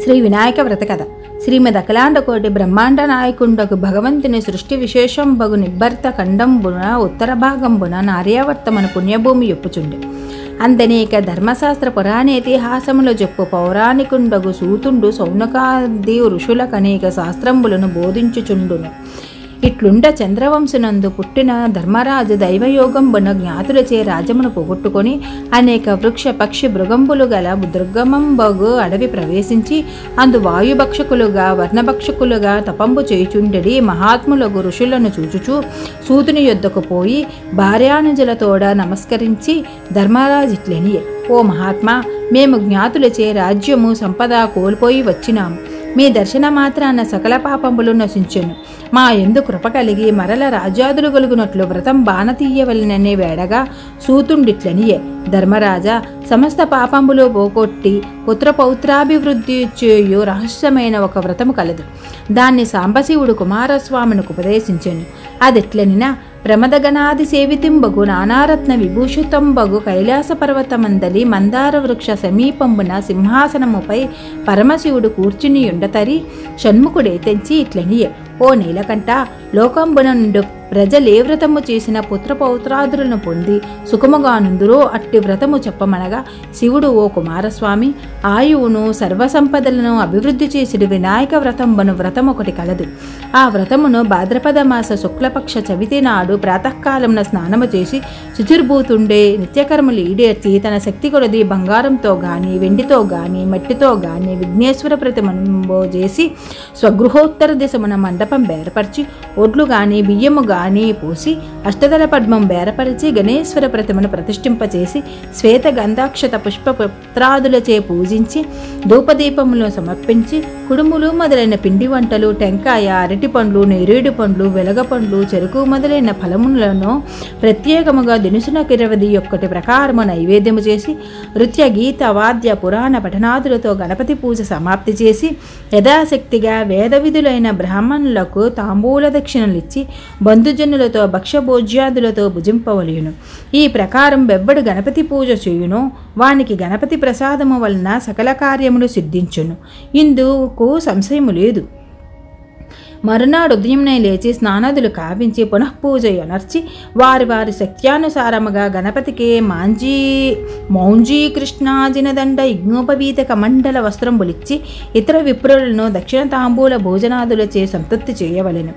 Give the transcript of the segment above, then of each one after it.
శ్రీ వినాయక వ్రత కథ. శ్రీమద్ అఖిలాండకోటి బ్రహ్మాండ నాయకుండకు భగవంతుని సృష్టి విశేషంబగు నిబ్బర్త ఖండంబున ఉత్తర భాగంబున నార్యావర్తమను పుణ్యభూమి యొప్పుచుండే. అంతనేక ధర్మశాస్త్ర పురాణేతిహాసముల చెప్పు పౌరాణికుండగు సూతుండు సౌనకాది ఋషులకనేక శాస్త్రంబులను బోధించుచుండును. ఇట్లుండ చంద్రవంశనందు పుట్టిన ధర్మరాజు దైవయోగంబున జ్ఞాతులచే రాజ్యమును పోగొట్టుకొని అనేక వృక్ష పక్షి మృగంబులు గల దుర్గమంబగు అడవి ప్రవేశించి అందు వాయుభక్షకులుగా వర్ణభక్షకులుగా తపంబు చేయుచుండెడి మహాత్ములగు ఋషులను చూచుచూ సూతుని యొద్దకు పోయి భార్యానుజులతోడ నమస్కరించి ధర్మరాజు ఇట్లనియే: ఓ మహాత్మా, మేము జ్ఞాతులచే రాజ్యము సంపద కోల్పోయి వచ్చినాము. మీ దర్శన మాత్రాన సకల పాపములు నశించెను. మా యందు కృప కలిగి మరల రాజ్యాదులు గలుగునట్లు వ్రతం బాణ తీయవలననే వేడగా సూతుండిట్లనియే: ధర్మరాజా, సమస్త పాపములు పోగొట్టి పుత్రపౌత్రాభివృద్ధి చేయు రహస్యమైన ఒక వ్రతము కలదు. దాన్ని సాంబశివుడు కుమారస్వామినికి ఉపదేశించెను. అదెట్లనినా ప్రమదగణాది సేవితింబగు నానారత్న విభూషితంబగు కైలాస పర్వతమందలి మందార వృక్ష సమీపంబున సింహాసనముపై పరమశివుడు కూర్చునియుండతరి షణ్ముఖుడే తెంచి ఇట్లనియే: ఓ నీలకంఠ, లోకంబున నుండు ప్రజలే వ్రతము చేసిన పుత్రపౌత్రాదులను పొంది సుఖముగానుందురో అట్టి వ్రతము చెప్పమనగా శివుడు: ఓ కుమారస్వామి, ఆయువును సర్వసంపదలను అభివృద్ధి చేసిడు వినాయక వ్రతంబను వ్రతం ఒకటి కలదు. ఆ వ్రతమును భాద్రపద మాస శుక్లపక్ష చవితి నాడు ప్రాతకాలమున స్నానము చేసి శుచిర్భూతుండే నిత్యకర్మలు ఈడేర్చి తన శక్తి కొలది బంగారంతో గాని వెండితో గాని మట్టితో గాని విఘ్నేశ్వర ప్రతిమను చేసి స్వగృహోత్తర దిశమున మండపం బేరపరిచి ఒడ్లు గాని బియ్యము గాని పోసి అష్టదళ పద్మం బేరపరిచి గణేశ్వర ప్రతిమను ప్రతిష్ఠింపచేసి శ్వేత గంధాక్షత పుష్ప పత్రాదులచే పూజించి ధూపదీపములను సమర్పించి కుడుములు మొదలైన పిండి వంటలు, టెంకాయ, అరటి పండ్లు, నేరేడు పండ్లు, వెలగ పండ్లు, చెరుకు మొదలైన ఫలములను ప్రత్యేకముగా దినుసునకు 21 ప్రకారము నైవేద్యము చేసి నృత్య గీత వాద్య పురాణ పఠనాదులతో గణపతి పూజ సమాప్తి చేసి యథాశక్తిగా వేద విధులైన బ్రాహ్మణులకు తాంబూల దక్షిణలిచ్చి బంధుజనులతో భక్ష్యభోజ్యాదులతో భుజింపవలయును. ఈ ప్రకారం బెవ్వడు గణపతి పూజ చేయును వానికి గణపతి ప్రసాదము వలన సకల కార్యములు సిద్ధించును. ఇందుకు సంశయము లేదు. మరునాడు ఉదయంనే లేచి స్నానాదులు కావించి పునఃపూజ యొనర్చి వారి వారి శక్త్యానుసారముగా గణపతికి మౌంజీ కృష్ణాజినదండ యజ్ఞోపవీత కమండల వస్త్రంబులిచ్చి ఇతర విప్రులను దక్షిణ తాంబూల భోజనాదులచే సంతృప్తి చేయవలెను.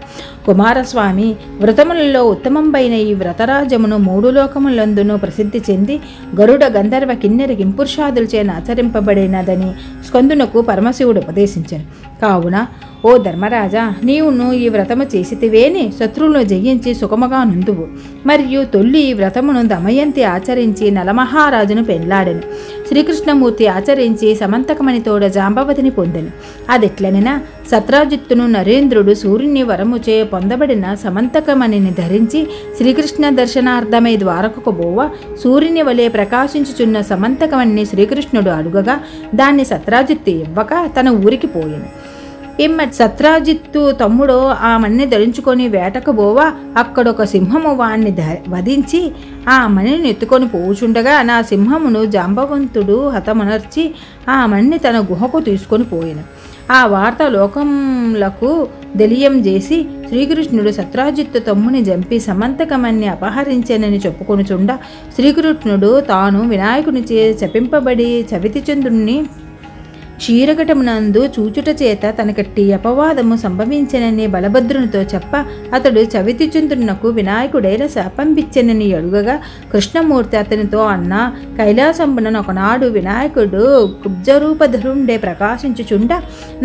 కుమారస్వామి, వ్రతములలో ఉత్తమంపైన ఈ వ్రతరాజ్యమును 3 లోకములందును ప్రసిద్ధి చెంది గరుడ గంధర్వ కిన్నెర కింపురుషాదులచే ఆచరింపబడినదని స్కందునకు పరమశివుడు ఉపదేశించెను. కావున ఓ ధర్మరాజా, నీవును ఈ వ్రతము చేసితివేని శత్రువులను జయించి సుఖముగా నుందువు. మరియు తొల్లి ఈ వ్రతమును దమయంతి ఆచరించి నలమహారాజును పెళ్లాడెను. శ్రీకృష్ణమూర్తి ఆచరించి సమంతకమణితోడ జాంబవతిని పొందెను. అదెట్లనినా సత్రాజిత్తును నరేంద్రుడు సూర్యుని వరముచే పొందబడిన సమంతకమణిని ధరించి శ్రీకృష్ణ దర్శనార్థమై ద్వారకకు బోవ సూర్యుని వలె ప్రకాశించుచున్న సమంతకమణిని శ్రీకృష్ణుడు అడుగగా దాన్ని సత్రాజిత్తు ఇవ్వక తన ఊరికి పోయెను. ఇమ్మటి సత్రాజిత్తు తమ్ముడు ఆ మణిని ధరించుకొని వేటకు బోవా అక్కడొక సింహము వాణ్ణి వధించి ఆ మణిని ఎత్తుకొని పోవుచుండగా నా సింహమును జాంబవంతుడు హతమునర్చి ఆ మణిని తన గుహకు తీసుకొని పోయెను. ఆ వార్త లోకములకు తెలియం చేసి శ్రీకృష్ణుడు సత్రాజిత్తు తమ్ముని జంపి సమంతకమణ్ణి అపహరించెనని చెప్పుకొనుచుండ శ్రీకృష్ణుడు తాను వినాయకునిచే శపింపబడి చవితిచంద్రుని క్షీరఘటమునందు చూచుట చేత తనకట్టి అపవాదము సంభవించెనని బలభద్రునితో చెప్ప అతడు చవితిచంద్రునకు వినాయకుడైన శాపంపిచ్చెనని అడుగగా కృష్ణమూర్తి అతనితో: అన్న, కైలాసంబున ఒకనాడు వినాయకుడు కుబ్జరూపధరుండే ప్రకాశించుచుండ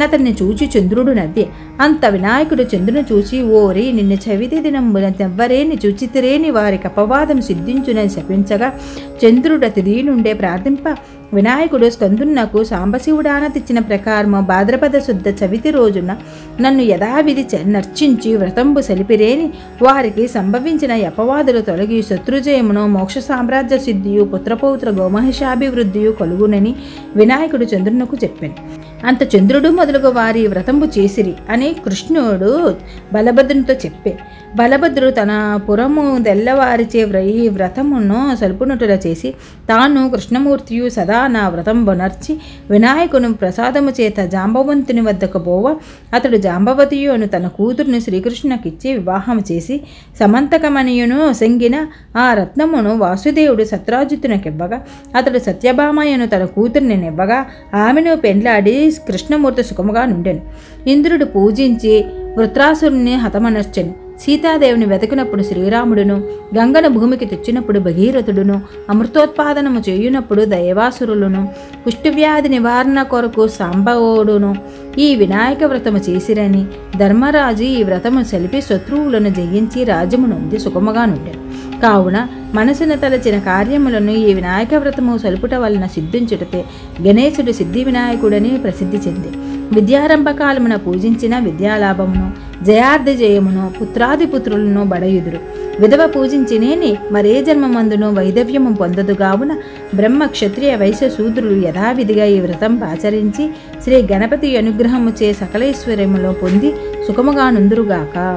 నతన్ని చూచి చంద్రుడు నవ్వే. అంత వినాయకుడు చంద్రుని చూచి: ఓరి, నిన్ను చవితి దినంబున తెవ్వరేని చూచితిరేని వారికి అపవాదం సిద్ధించునని శపించగా చంద్రుడు అతి దీనుండే ప్రార్థింప వినాయకుడు స్కందునకు సాంబశివుడానతిచ్చిన ప్రకారము భాద్రపద శుద్ధ చవితి రోజున నన్ను యథావిధి నర్చించి వ్రతంబు సలిపిరేని వారికి సంభవించిన అపవాదులు తొలగి శత్రుజయమును మోక్ష సామ్రాజ్య సిద్ధియు పుత్రపౌత్ర గోమహిషాభివృద్ధియు కలుగునని వినాయకుడు చంద్రునకు చెప్పాను. అంత చంద్రుడు మొదలుగు వారి వ్రతంబు చేసిరి అని కృష్ణుడు బలభద్రునితో చెప్పే. బలభద్రుడు తన పురము తెల్లవారిచే ఈ వ్రతమును సల్పునటుల చేసి తాను కృష్ణమూర్తియు సదా నా వ్రతం బొనర్చి వినాయకుని ప్రసాదము చేత జాంబవంతుని వద్దకు పోవ అతడు జాంబవతియు అను తన కూతురుని శ్రీకృష్ణకిచ్చి వివాహము చేసి సమంతకమణియును సంగిన ఆ రత్నమును వాసుదేవుడు సత్రాజిత్తునకివ్వగా అతడు సత్యభామయను తన కూతురిని నివ్వగా ఆమెను పెండ్లాడి కృష్ణమూర్తి సుఖముగా నుండెను. ఇంద్రుడు పూజించి వృత్రాసురుని హతమనర్చెను. సీతాదేవిని వెతకినప్పుడు శ్రీరాముడును, గంగను భూమికి తెచ్చినప్పుడు భగీరథుడును, అమృతోత్పాదనము చేయునప్పుడు దైవాసురులను, కుష్ఠవ్యాధి నివారణ కొరకు సాంబవుడును ఈ వినాయక వ్రతము చేసిరని ధర్మరాజు ఈ వ్రతము సెలిపి శత్రువులను జయించి రాజ్యము నుండి సుఖముగా నుండెను. కావున మనసును తలచిన కార్యములను ఈ వినాయక వ్రతము సలుపుట వలన సిద్ధించుటతే గణేశుడు సిద్ధి వినాయకుడని ప్రసిద్ధి చెంది విద్యారంభకాలమున పూజించిన విద్యాలాభమును జయార్ధ జయమును పుత్రాది పుత్రులను బడయుదురు. విధవ పూజించినేని మరే జన్మమందును వైదవ్యము పొందదు. కావున బ్రహ్మ క్షత్రియ వైశ్య శూద్రులు యథావిధిగా ఈ వ్రతం ఆచరించి శ్రీ గణపతి అనుగ్రహముచే సకలైశ్వర్యములో పొంది సుఖముగా నుందురుగాక.